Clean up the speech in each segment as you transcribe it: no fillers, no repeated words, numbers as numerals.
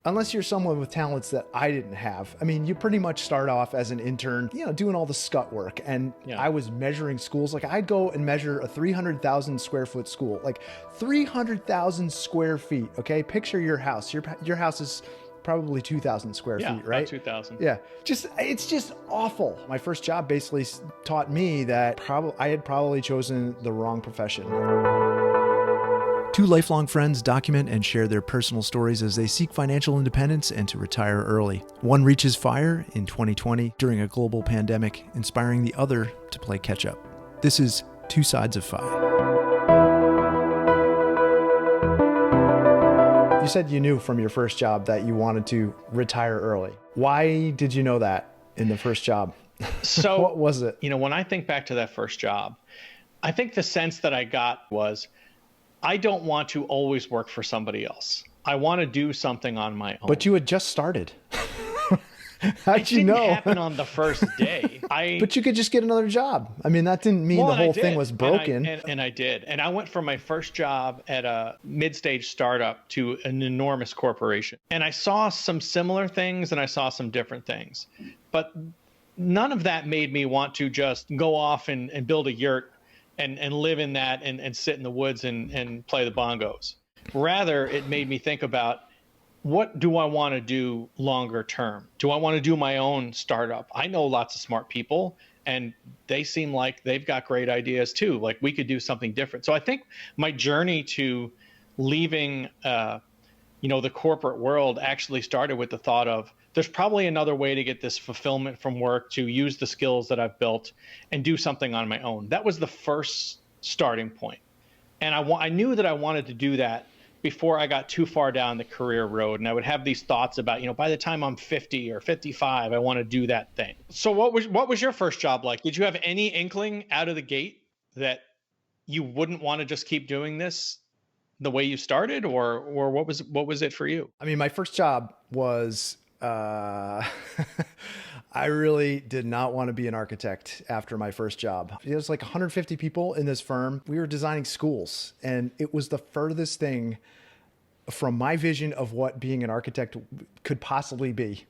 unless you're someone with talents that I didn't have. I mean, you pretty much start off as an intern, doing all the scut work. And I was measuring schools. Like I'd go and measure a 300,000 square foot school, like 300,000 square feet. Okay. Picture your house. Your house is probably 2,000 square feet, right? About 2,000. Yeah. It's just awful. My first job basically taught me that I had probably chosen the wrong profession. Two lifelong friends document and share their personal stories as they seek financial independence and to retire early. One reaches FIRE in 2020 during a global pandemic, inspiring the other to play catch up. This is Two Sides of FI. You said you knew from your first job that you wanted to retire early. Why did you know that in the first job? So what was it? When I think back to that first job, I think the sense that I got was, I don't want to always work for somebody else. I want to do something on my own. But you had just started. How'd you know? It didn't know? happen on the first day. But you could just get another job. I mean, that didn't mean the whole thing was broken. And I did. And I went from my first job at a mid-stage startup to an enormous corporation. And I saw some similar things and I saw some different things. But none of that made me want to just go off and build a yurt and live in that and sit in the woods and play the bongos. Rather, it made me think about, what do I want to do longer term? Do I want to do my own startup? I know lots of smart people and they seem like they've got great ideas too. Like we could do something different. So I think my journey to leaving, the corporate world actually started with the thought of, there's probably another way to get this fulfillment from work, to use the skills that I've built and do something on my own. That was the first starting point. And I knew that I wanted to do that before I got too far down the career road. And I would have these thoughts about, by the time I'm 50 or 55, I want to do that thing. So what was your first job like? Did you have any inkling out of the gate that you wouldn't want to just keep doing this the way you started, or what was it for you? I mean, my first job was, I really did not want to be an architect after my first job. It was like 150 people in this firm. We were designing schools, and it was the furthest thing from my vision of what being an architect could possibly be.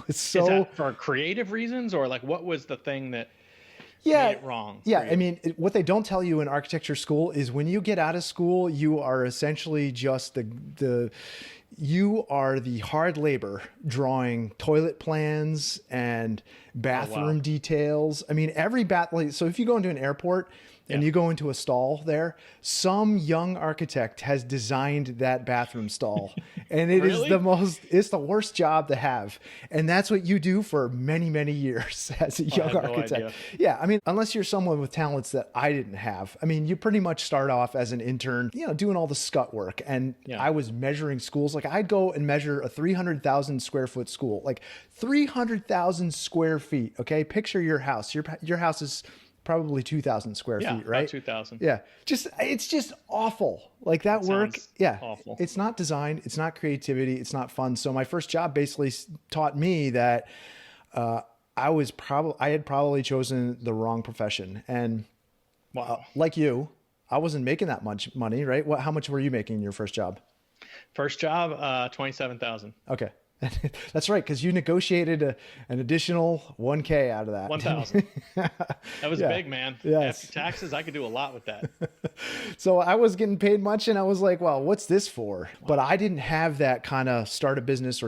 Is that for creative reasons, or like what was the thing that made it wrong? Yeah. I mean, what they don't tell you in architecture school is when you get out of school, you are essentially just you are the hard labor drawing toilet plans and bathroom details. I mean, so if you go into an airport and you go into a stall there, some young architect has designed that bathroom stall. And it is it's the worst job to have. And that's what you do for many, many years as a young architect. Yeah. I mean, unless you're someone with talents that I didn't have. I mean, you pretty much start off as an intern, doing all the scut work. And I was measuring schools. Like I'd go and measure a 300,000 square foot school, like 300,000 square feet. Okay. Picture your house. Your house is probably 2,000 square feet, right? About 2,000. Yeah. It's just awful. Like that work. Yeah. Awful. It's not design. It's not creativity. It's not fun. So my first job basically taught me that, I had probably chosen the wrong profession. And like you, I wasn't making that much money, right? How much were you making in your first job? First job, 27,000. Okay. That's right, because you negotiated an additional 1K out of that. 1,000. That was big, man. Yes. After taxes, I could do a lot with that. So I was getting paid much, and I was like, well, what's this for? But I didn't have that kind of start a business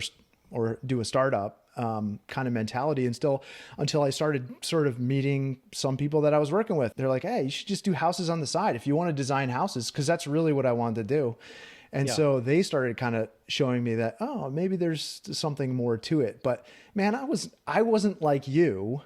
or do a startup kind of mentality until I started sort of meeting some people that I was working with. They're like, hey, you should just do houses on the side if you want to design houses, because that's really what I wanted to do. And so they started kind of showing me that, oh, maybe there's something more to it. But man, I wasn't like you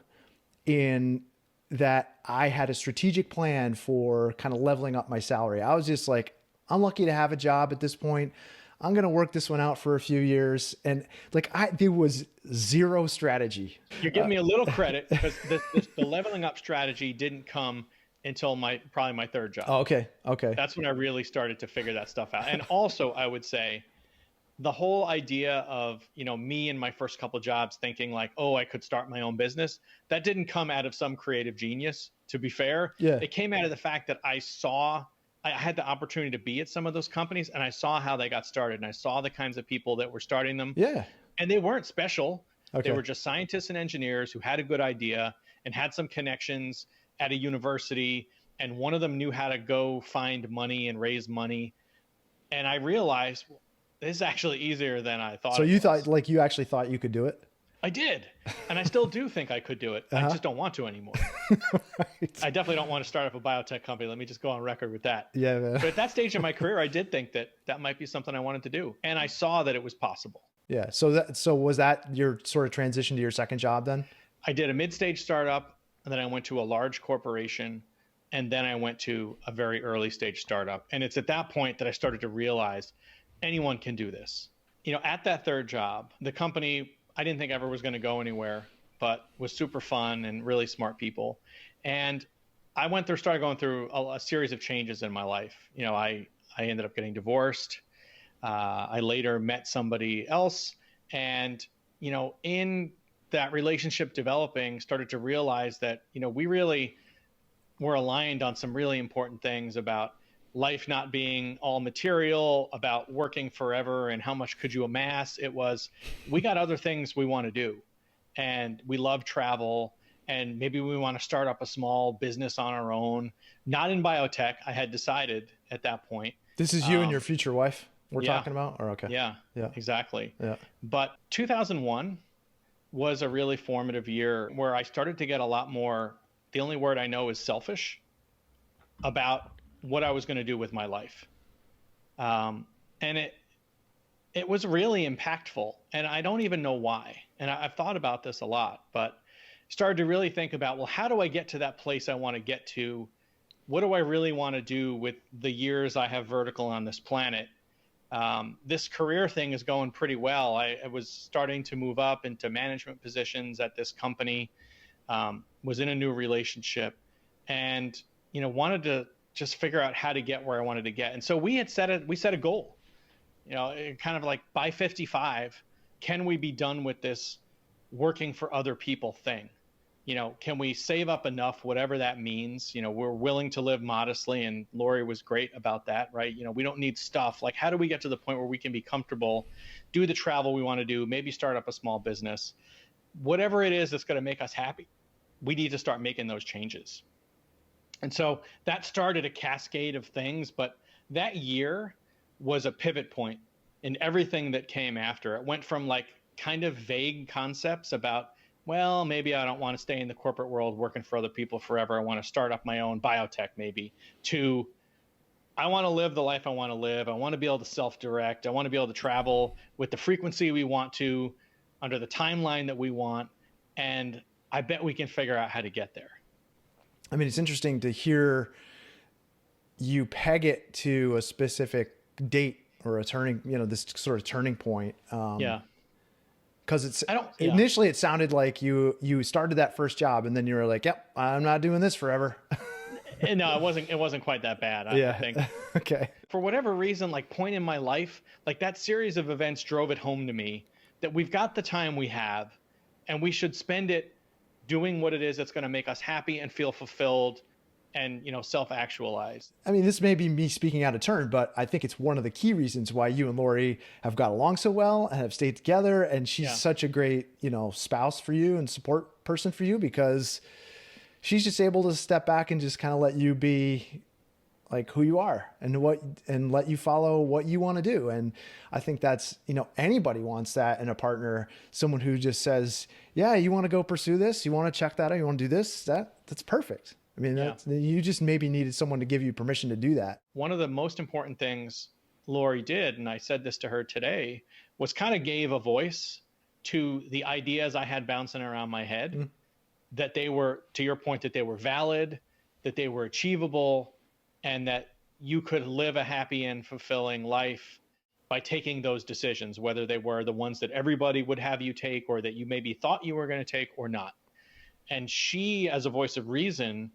in that I had a strategic plan for kind of leveling up my salary. I was just like, I'm lucky to have a job at this point. I'm going to work this one out for a few years. And like, there was zero strategy. You're giving me a little credit, because the leveling up strategy didn't come until probably my third job. Oh, okay. That's when I really started to figure that stuff out. And also, I would say the whole idea of, me in my first couple of jobs thinking like, oh, I could start my own business, that didn't come out of some creative genius, to be fair. Yeah. It came out of the fact that I saw I had the opportunity to be at some of those companies, and I saw how they got started, and I saw the kinds of people that were starting them, Yeah. and they weren't special. They Okay. were just scientists and engineers who had a good idea and had some connections at a university, and one of them knew how to go find money and raise money. And I realized, well, this is actually easier than I thought So it you thought, was. like, you actually thought you could do it? I did. And I still do think I could do it. I Uh-huh. just don't want to anymore. Right. I definitely don't want to start up a biotech company. Let me just go on record with that. Yeah, man. But at that stage in my career, I did think that that might be something I wanted to do. And I saw that it was possible. Yeah. So was that your sort of transition to your second job then? I did a mid-stage startup, and then I went to a large corporation, and then I went to a very early stage startup. And it's at that point that I started to realize anyone can do this. You know, at that third job, the company I didn't think ever was going to go anywhere, but was super fun and really smart people. And I started going through a series of changes in my life. You know, I ended up getting divorced. I later met somebody else, and you know, in that relationship developing, started to realize that we really were aligned on some really important things about life not being all material, about working forever and how much could you amass. It was, we got other things we want to do, and we love travel, and maybe we want to start up a small business on our own, not in biotech. I had decided at that point. This is you and your future wife we're Yeah. talking about? Or okay. Yeah, Yeah. exactly. Yeah. But 2001 was a really formative year where I started to get a lot more, the only word I know is selfish, about what I was going to do with my life. And it was really impactful, and I don't even know why. And I've thought about this a lot, but started to really think about, well, how do I get to that place I want to get to? What do I really want to do with the years I have vertical on this planet? This career thing is going pretty well. I was starting to move up into management positions at this company, was in a new relationship, and wanted to just figure out how to get where I wanted to get. And so we set a goal, kind of like by 55, can we be done with this working for other people thing? Can we save up enough, whatever that means? We're willing to live modestly, and Lori was great about that, right? We don't need stuff. Like, how do we get to the point where we can be comfortable, do the travel we want to do, maybe start up a small business, whatever it is that's going to make us happy? We need to start making those changes. And so that started a cascade of things, but that year was a pivot point in everything that came after. It went from like kind of vague concepts about, well, maybe I don't want to stay in the corporate world working for other people forever. I want to start up my own biotech maybe, to I want to live the life I want to live. I want to be able to self-direct. I want to be able to travel with the frequency we want to, under the timeline that we want. And I bet we can figure out how to get there. I mean, it's interesting to hear you peg it to a specific date or a turning, this sort of turning point. Yeah. Because initially it sounded like you started that first job and then you were like, yep, I'm not doing this forever. No, it wasn't quite that bad. I think. Okay. For whatever reason, like point in my life, like that series of events drove it home to me that we've got the time we have, and we should spend it doing what it is that's going to make us happy and feel fulfilled and, self-actualized. I mean, this may be me speaking out of turn, but I think it's one of the key reasons why you and Lori have got along so well and have stayed together. And she's such a great, spouse for you and support person for you, because she's just able to step back and just kind of let you be like who you are and let you follow what you want to do. And I think that's, anybody wants that in a partner, someone who just says, yeah, you want to go pursue this. You want to check that out. You want to do this, that's perfect. I mean, you just maybe needed someone to give you permission to do that. One of the most important things Lori did, and I said this to her today, was kind of gave a voice to the ideas I had bouncing around my head, that they were, to your point, that they were valid, that they were achievable, and that you could live a happy and fulfilling life by taking those decisions, whether they were the ones that everybody would have you take or that you maybe thought you were going to take or not. And she, as a voice of reason,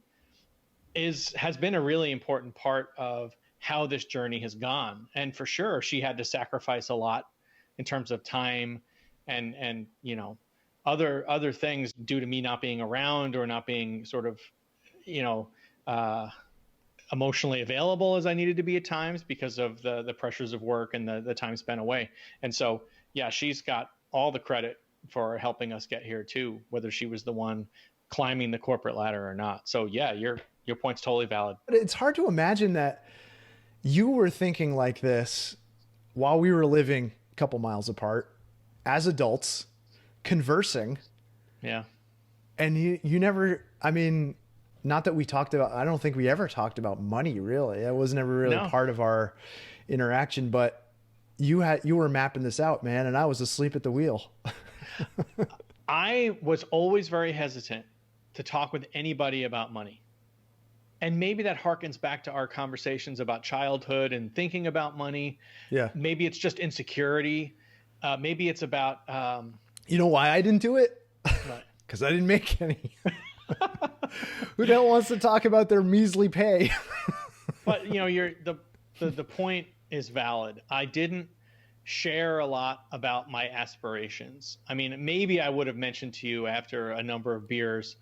has been a really important part of how this journey has gone. And for sure, she had to sacrifice a lot in terms of time and other things due to me not being around or not being sort of emotionally available as I needed to be at times because of the pressures of work and the time spent away. And so, yeah, she's got all the credit for helping us get here too, whether she was the one climbing the corporate ladder or not. So yeah, your point's totally valid. But it's hard to imagine that you were thinking like this while we were living a couple miles apart as adults, conversing. Yeah. And you never, I mean, not that we talked about, I don't think we ever talked about money really. It was never really No. part of our interaction, but you were mapping this out, man. And I was asleep at the wheel. I was always very hesitant to talk with anybody about money. And maybe that harkens back to our conversations about childhood and thinking about money. Yeah. Maybe it's just insecurity. Maybe it's about, You know why I didn't do it? Because I didn't make any. Who the hell wants to talk about their measly pay? but you know, the point is valid. I didn't share a lot about my aspirations. I mean, maybe I would have mentioned to you after a number of beers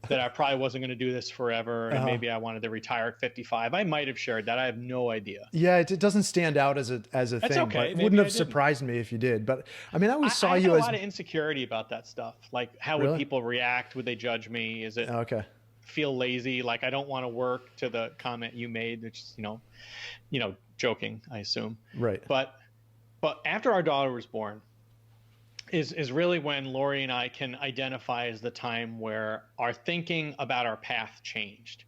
that I probably wasn't going to do this forever, and maybe I wanted to retire at 55. I might have shared that. I have no idea. Yeah, it doesn't stand out as a That's thing. okay. But it Maybe wouldn't I have didn't. surprised me if you did. But I mean, I always saw I you had a as lot of insecurity about that stuff. Like, how Really? would people react? Would they judge me? Is it okay. feel lazy? Like, I don't want to work, to the comment you made, which is, joking, I assume. Right. But after our daughter was born is really when Lori and I can identify as the time where our thinking about our path changed.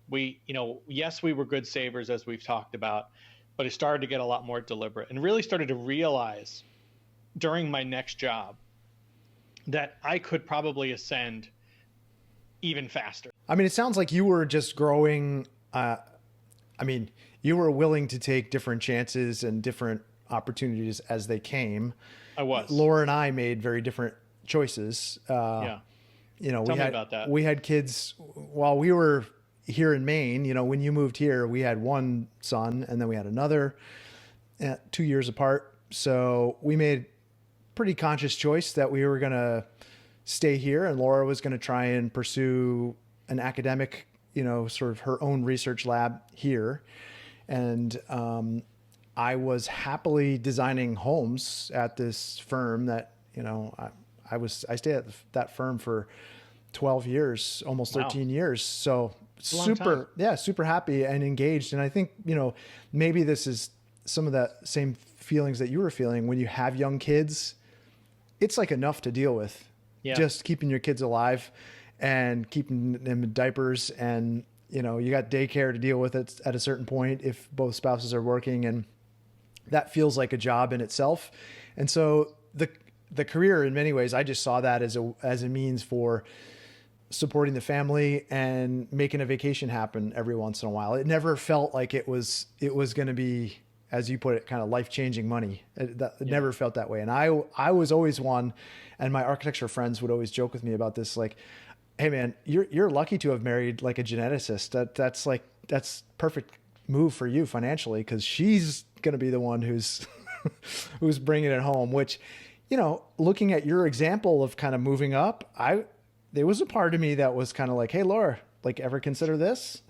We, yes, we were good savers, as we've talked about, but it started to get a lot more deliberate and really started to realize during my next job that I could probably ascend even faster. I mean, it sounds like you were just growing. You were willing to take different chances and different opportunities as they came. I was. Laura and I made very different choices. Yeah. Tell me about that. We had kids while we were here in Maine. When you moved here, we had one son and then we had another 2 years apart. So we made pretty conscious choice that we were going to stay here, and Laura was going to try and pursue an academic, sort of her own research lab here. And, I was happily designing homes at this firm that, I stayed at that firm for 12 years, almost 13 years. So super happy and engaged. And I think, maybe this is some of the same feelings that you were feeling when you have young kids. It's like enough to deal with. Yeah. Just keeping your kids alive and keeping them in diapers, and, you got daycare to deal with it at a certain point if both spouses are working, and that feels like a job in itself. And so the career, in many ways, I just saw that as a means for supporting the family and making a vacation happen every once in a while. It never felt like it was going to be, as you put it, kind of life-changing money. It never felt that way. And I was always one, and my architecture friends would always joke with me about this, like, hey man, you're lucky to have married like a geneticist. That's perfect move for you financially, because she's going to be the one who's who's bringing it home. Which, looking at your example of kind of moving up, there was a part of me that was kind of like, hey Laura, like, ever consider this?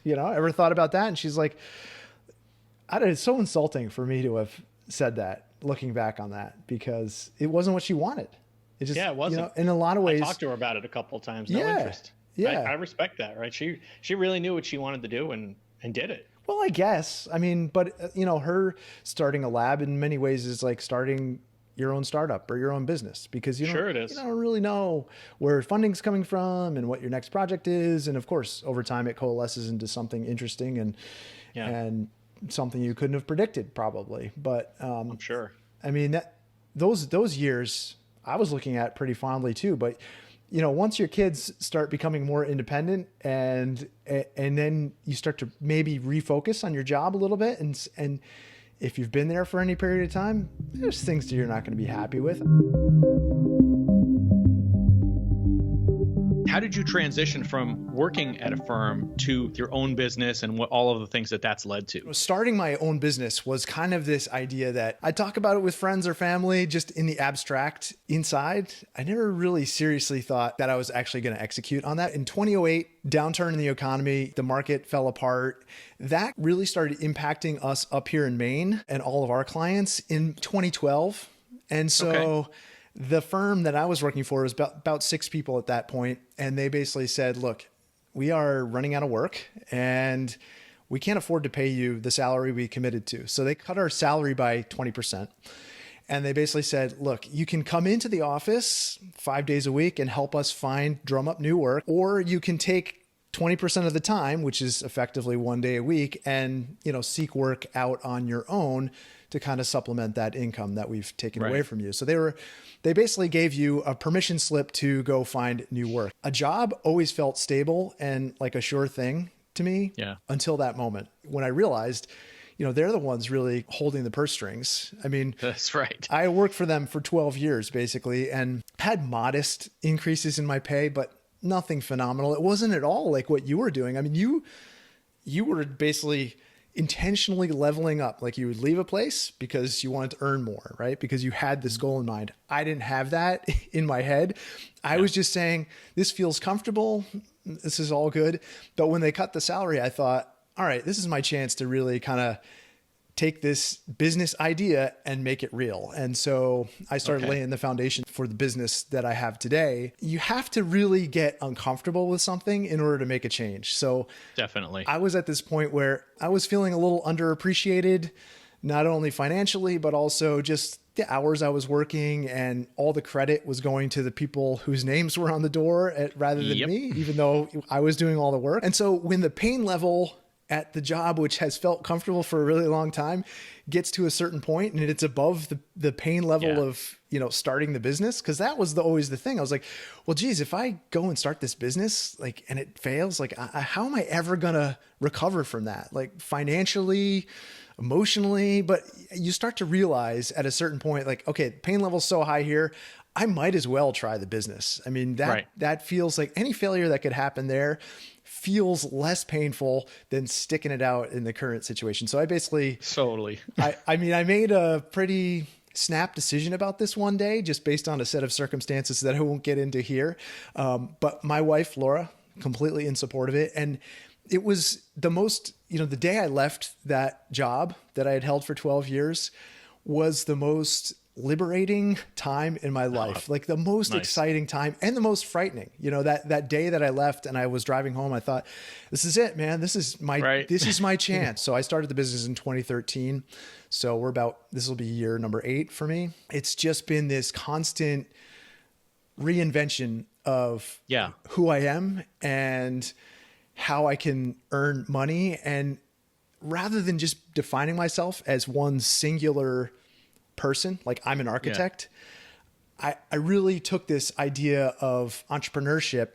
Ever thought about that? And she's like, it's so insulting for me to have said that, looking back on that, because it wasn't what she wanted. It just, it wasn't. In a lot of ways. I talked to her about it a couple of times. No interest. Yeah. I respect that, right? She really knew what she wanted to do and did it. Well, I guess. I mean, but her starting a lab in many ways is like starting your own startup or your own business, because you don't really know where funding's coming from and what your next project is. And of course, over time it coalesces into something interesting and something you couldn't have predicted probably. But I'm sure. I mean, those years I was looking at pretty fondly too, but once your kids start becoming more independent and then you start to maybe refocus on your job a little bit, and if you've been there for any period of time, there's things that you're not going to be happy with. How did you transition from working at a firm to your own business and what all of the things that that's led to? Starting my own business was kind of this idea that I talk about it with friends or family just in the abstract. Inside, I never really seriously thought that I was actually going to execute on that. In 2008, downturn in the economy, the market fell apart. That really started impacting us up here in Maine and all of our clients in 2012. And so the firm that I was working for was about 6 people at that point. And they basically said, look, we are running out of work and we can't afford to pay you the salary we committed to. So they cut our salary by 20%. And they basically said, look, you can come into the office 5 days a week and help us drum up new work, or you can take 20% of the time, which is effectively 1 day a week, and, seek work out on your own to kind of supplement that income that we've taken away from you. So they basically gave you a permission slip to go find new work. A job always felt stable and like a sure thing to me until that moment when I realized, they're the ones really holding the purse strings. I mean, that's right. I worked for them for 12 years basically and had modest increases in my pay, but nothing phenomenal. It wasn't at all like what you were doing. I mean, you were basically intentionally leveling up. Like you would leave a place because you wanted to earn more, right? Because you had this goal in mind. I didn't have that in my head. I was just saying, this feels comfortable. This is all good. But when they cut the salary, I thought, all right, this is my chance to really kind of take this business idea and make it real. And so I started laying the foundation for the business that I have today. You have to really get uncomfortable with something in order to make a change. So definitely, I was at this point where I was feeling a little underappreciated, not only financially, but also just the hours I was working, and all the credit was going to the people whose names were on the door rather than me, even though I was doing all the work. And so when the pain level at the job, which has felt comfortable for a really long time, gets to a certain point and it's above the pain level of, starting the business. Cause that was always the thing. I was like, well, geez, if I go and start this business, and it fails, how am I ever going to recover from that? Like financially, emotionally, but you start to realize at a certain point, okay, pain level's so high here, I might as well try the business. I mean, that feels like any failure that could happen there feels less painful than sticking it out in the current situation. So I basically I made a pretty snap decision about this one day, just based on a set of circumstances that I won't get into here. But my wife, Laura, completely in support of it. And it was the most, the day I left that job that I had held for 12 years was the most liberating time in my life, like the most exciting time and the most frightening. That day that I left and I was driving home, I thought, this is it, man. This is my chance. So I started the business in 2013. So this will be year number 8 for me. It's just been this constant reinvention of who I am and how I can earn money. And rather than just defining myself as one singular person, like I'm an architect, I really took this idea of entrepreneurship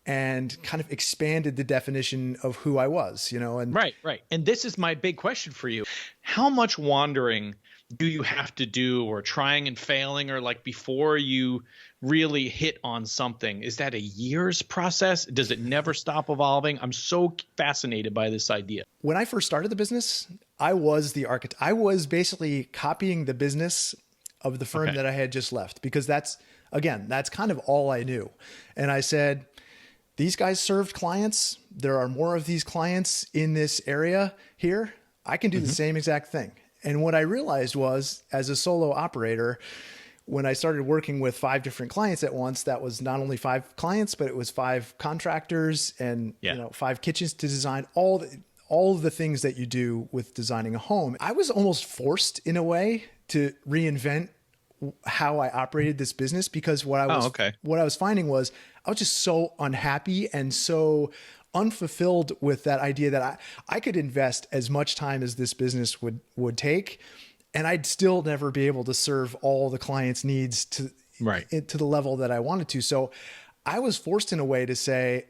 and kind of expanded the definition of who I was, and right. And this is my big question for you. How much wandering do you have to do, or trying and failing, or before you really hit on something? Is that a year's process? Does it never stop evolving? I'm so fascinated by this idea. When I first started the business, I was the architect. I was basically copying the business of the firm that I had just left, because that's kind of all I knew. And I said, these guys served clients. There are more of these clients in this area here. I can do the same exact thing. And what I realized was, as a solo operator, when I started working with 5 different clients at once, that was not only 5 clients, but it was 5 contractors and 5 kitchens to design, all of the things that you do with designing a home. I was almost forced in a way to reinvent how I operated this business, because what I was finding was I was just so unhappy and so unfulfilled with that idea that I could invest as much time as this business would take, and I'd still never be able to serve all the clients' needs to the level that I wanted to. So I was forced in a way to say,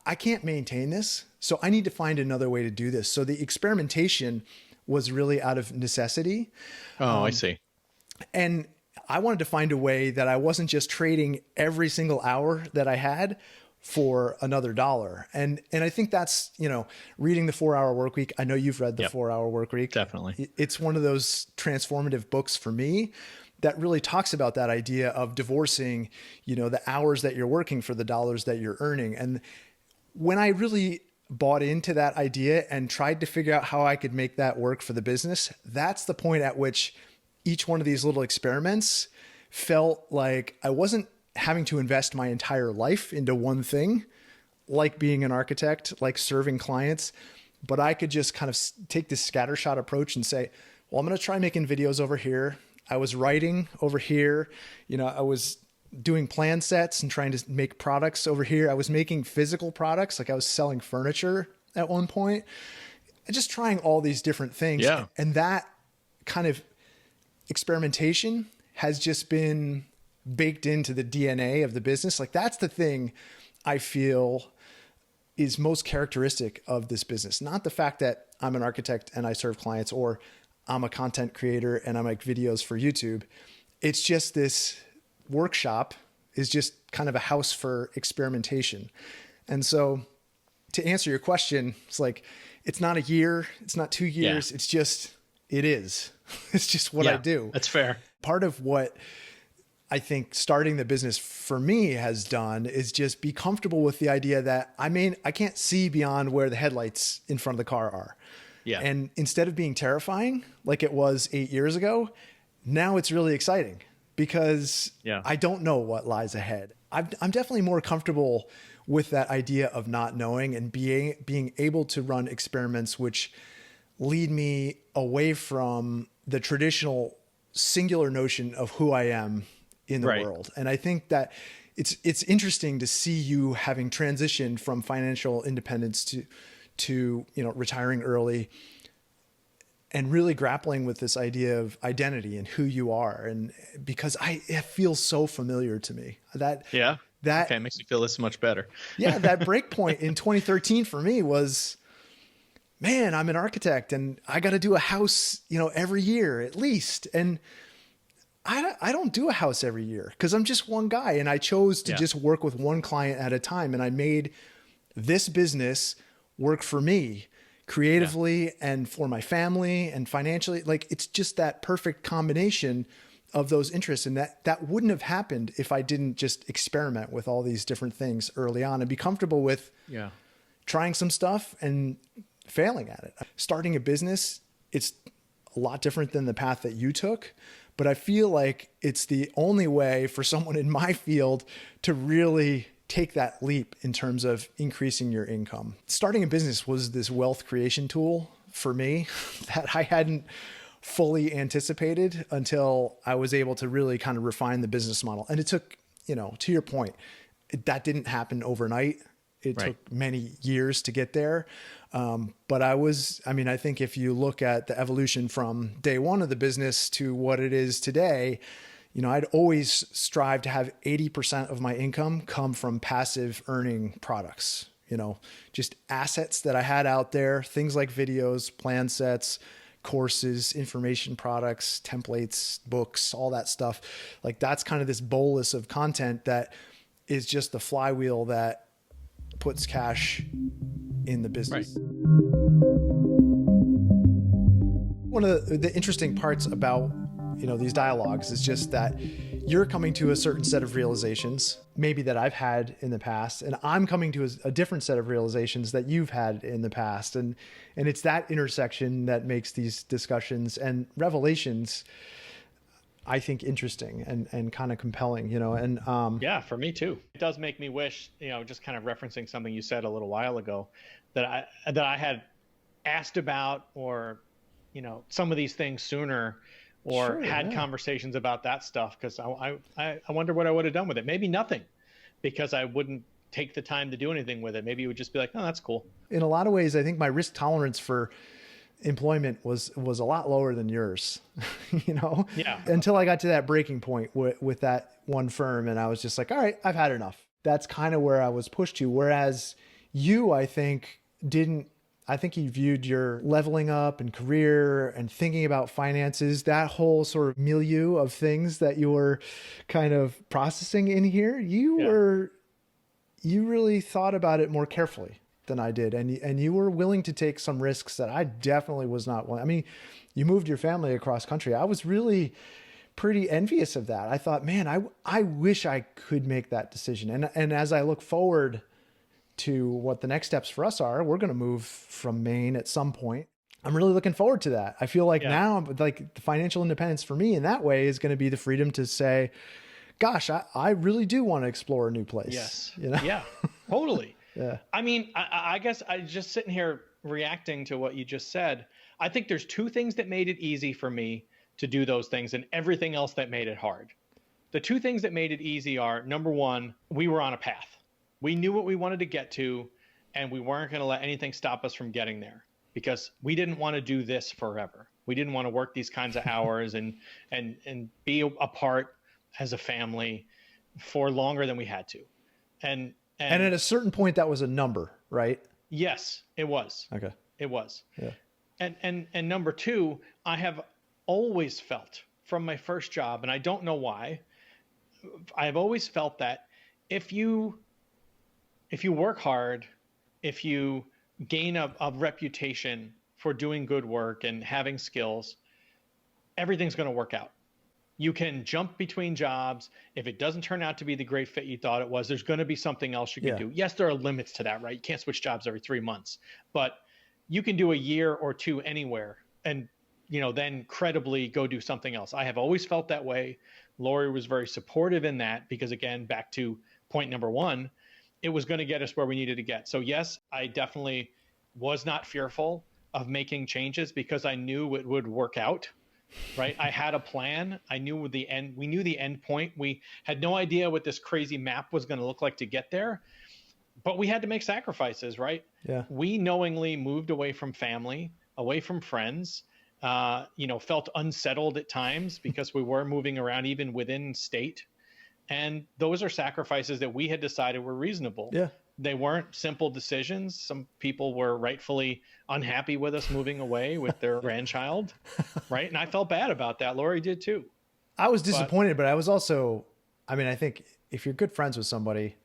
I can't maintain this, so I need to find another way to do this. So the experimentation was really out of necessity. I see. And I wanted to find a way that I wasn't just trading every single hour that I had for another dollar. And I think that's, reading the 4 Hour Work Week. I know you've read the Yep. 4 Hour Work Week. Definitely. It's one of those transformative books for me that really talks about that idea of divorcing, the hours that you're working for the dollars that you're earning. And when I really bought into that idea and tried to figure out how I could make that work for the business, that's the point at which each one of these little experiments felt like I wasn't having to invest my entire life into one thing, like being an architect, like serving clients, but I could just kind of take this scattershot approach and say, well, I'm going to try making videos over here. I was writing over here. I was doing plan sets and trying to make products over here. I was making physical products. Like I was selling furniture at one point and just trying all these different things. Yeah. And that kind of experimentation has just been baked into the DNA of the business. Like that's the thing I feel is most characteristic of this business. Not the fact that I'm an architect and I serve clients, or I'm a content creator and I make videos for YouTube. It's just this workshop is just kind of a house for experimentation. And so to answer your question, it's like, it's not a year, it's not 2 years. Yeah. It's just, it is. It's just what I do. That's fair. Part of what I think starting the business for me has done is just be comfortable with the idea that I can't see beyond where the headlights in front of the car are. Yeah. And instead of being terrifying like it was 8 years ago, now it's really exciting because I don't know what lies ahead. I'm definitely more comfortable with that idea of not knowing and being able to run experiments which lead me away from the traditional singular notion of who I am in the world. And I think that it's interesting to see you having transitioned from financial independence to retiring early and really grappling with this idea of identity and who you are. And because it feels so familiar to me that okay, makes me feel this much better. That break point in 2013 for me was, man, I'm an architect and I got to do a house, every year at least. And I don't do a house every year because I'm just one guy, and I chose to just work with one client at a time. And I made this business work for me creatively and for my family and financially. Like it's just that perfect combination of those interests. And that wouldn't have happened if I didn't just experiment with all these different things early on and be comfortable with trying some stuff and failing at it. Starting a business, it's a lot different than the path that you took. But I feel like it's the only way for someone in my field to really take that leap in terms of increasing your income. Starting a business was this wealth creation tool for me that I hadn't fully anticipated until I was able to really kind of refine the business model. And it took, to your point, that didn't happen overnight. It took many years to get there. But I think if you look at the evolution from day one of the business to what it is today, I'd always strive to have 80% of my income come from passive earning products, just assets that I had out there, things like videos, plan sets, courses, information products, templates, books, all that stuff. Like that's kind of this bolus of content that is just the flywheel that puts cash in the business. One of the interesting parts about, these dialogues is just that you're coming to a certain set of realizations, maybe that I've had in the past, and I'm coming to a different set of realizations that you've had in the past. And it's that intersection that makes these discussions and revelations, I think, interesting and kind of compelling, For me too. It does make me wish, just kind of referencing something you said a little while ago, that I had asked about, or, some of these things sooner, or had conversations about that stuff. Cause I wonder what I would have done with it. Maybe nothing, because I wouldn't take the time to do anything with it. Maybe it would just be like, oh, that's cool. In a lot of ways, I think my risk tolerance for employment was a lot lower than yours, until I got to that breaking point with that one firm. And I was just like, all right, I've had enough. That's kind of where I was pushed to. Whereas you, I think you viewed your leveling up and career and thinking about finances, that whole sort of milieu of things that you were kind of processing in here. You you really thought about it more carefully than I did. And you were willing to take some risks that I definitely was not willing. I mean, you moved your family across country. I was really pretty envious of that. I thought, man, I wish I could make that decision. And as I look forward to what the next steps for us are, we're going to move from Maine at some point. I'm really looking forward to that. I feel like now, like the financial independence for me in that way is going to be the freedom to say, gosh, I really do want to explore a new place. Yes. You know? Yeah, totally. Yeah. I mean, I guess I just sitting here reacting to what you just said. I think there's two things that made it easy for me to do those things and everything else that made it hard. The two things that made it easy are, number one, we were on a path. We knew what we wanted to get to, and we weren't going to let anything stop us from getting there because we didn't want to do this forever. We didn't want to work these kinds of hours and be apart as a family for longer than we had to. And at a certain point, that was a number, right? Yes, it was. Okay. It was. Yeah. And number two, I have always felt from my first job, and I don't know why, I've always felt that if you work hard, if you gain a reputation for doing good work and having skills, everything's going to work out. You can jump between jobs. If it doesn't turn out to be the great fit you thought it was, there's going to be something else you can do. Yes, there are limits to that, right? You can't switch jobs every 3 months, but you can do a year or two anywhere and, then credibly go do something else. I have always felt that way. Lori was very supportive in that because, again, back to point number one, it was going to get us where we needed to get. So yes, I definitely was not fearful of making changes because I knew it would work out. Right. I had a plan. I knew the end. We knew the end point. We had no idea what this crazy map was going to look like to get there, but we had to make sacrifices, right? Yeah. We knowingly moved away from family, away from friends, felt unsettled at times because we were moving around even within state. And those are sacrifices that we had decided were reasonable. Yeah. They weren't simple decisions. Some people were rightfully unhappy with us moving away with their grandchild, right? And I felt bad about that. Lori did too. I was disappointed, but I was also, I think if you're good friends with somebody,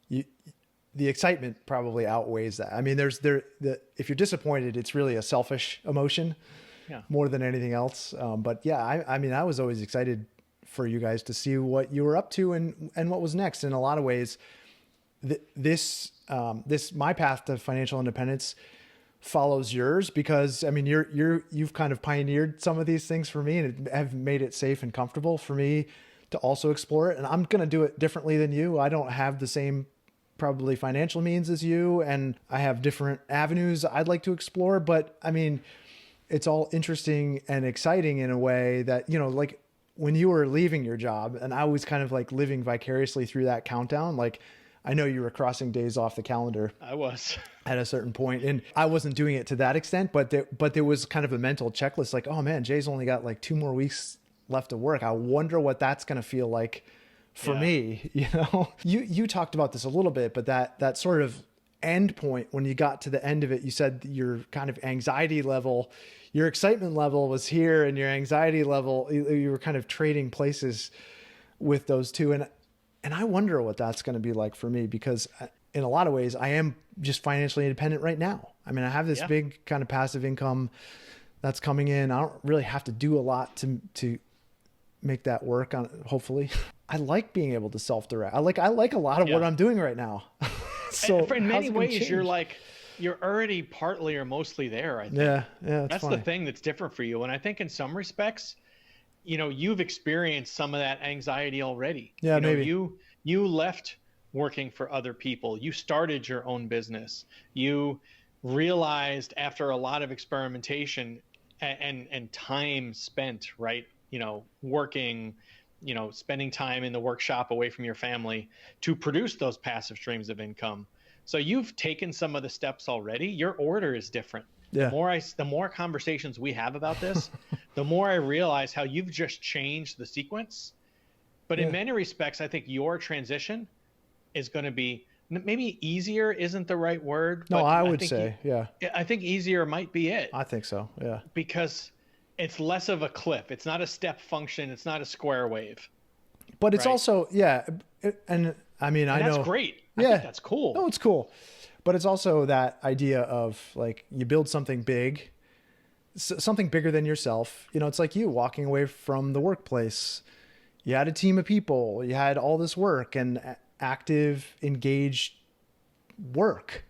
the excitement probably outweighs that. I mean, if you're disappointed, it's really a selfish emotion more than anything else. But yeah, I was always excited for you guys to see what you were up to and what was next. In a lot of ways, my path to financial independence follows yours because you've kind of pioneered some of these things for me and have made it safe and comfortable for me to also explore it. And I'm going to do it differently than you. I don't have the same probably financial means as you, and I have different avenues I'd like to explore, but it's all interesting and exciting in a way that, like when you were leaving your job and I was kind of like living vicariously through that countdown, like I know you were crossing days off the calendar. I was at a certain point, and I wasn't doing it to that extent, but there was kind of a mental checklist like, oh man, Jay's only got like 2 more weeks left of work. I wonder what that's going to feel like for me. You talked about this a little bit, but that sort of end point, when you got to the end of it, you said your kind of anxiety level, your excitement level was here and your anxiety level, you were kind of trading places with those two. And I wonder what that's going to be like for me, because in a lot of ways I am just financially independent right now. I have this big kind of passive income that's coming in. I don't really have to do a lot to make that work on, hopefully. I like being able to self-direct. I like a lot of what I'm doing right now. So in many ways, you're already partly or mostly there. I think. Yeah. That's funny. The thing that's different for you. And I think in some respects, you've experienced some of that anxiety already. Yeah, maybe. You left working for other people. You started your own business. You realized after a lot of experimentation and time spent, right? Working, spending time in the workshop away from your family to produce those passive streams of income. So you've taken some of the steps already. Your order is different. Yeah. The more conversations we have about this, the more I realize how you've just changed the sequence. But in many respects, I think your transition is going to be maybe easier isn't the right word. No, but I would say, I think easier might be it. I think so. Yeah. Because it's less of a cliff. It's not a step function. It's not a square wave. But it's also, and I know that's great. I Yeah. think that's cool. No, it's cool. But it's also that idea of like you build something big, something bigger than yourself. You know, it's like you walking away from the workplace. You had a team of people, you had all this work and active, engaged work.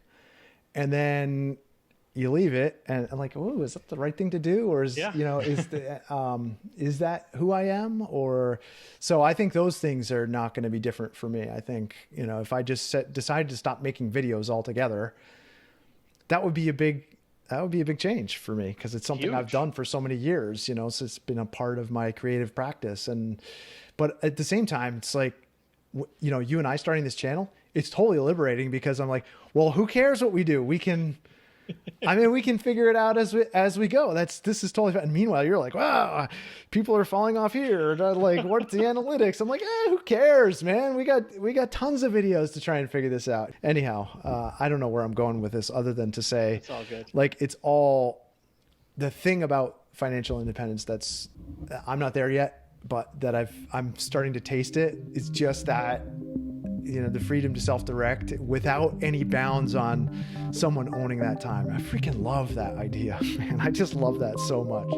And then you leave it and I'm like, oh, is that the right thing to do? Or is, you know, is that who I am? Or, so I think those things are not going to be different for me. I think, you know, if I just decided to stop making videos altogether, that would be a big change for me. Cause it's something I've done for so many years, you know, so it's been a part of my creative practice. But at the same time, it's like, you know, you and I starting this channel, it's totally liberating because I'm like, well, who cares what we do? We can figure it out as we go. This is totally fine. And meanwhile, you're like, wow, people are falling off here. Like, what's the analytics? I'm like, who cares, man? We got tons of videos to try and figure this out. Anyhow, I don't know where I'm going with this other than to say, it's all good. Like, it's all the thing about financial independence I'm not there yet, but that I'm starting to taste it. It's just that, you know, the freedom to self-direct without any bounds on someone owning that time. I freaking love that idea, man. I just love that so much.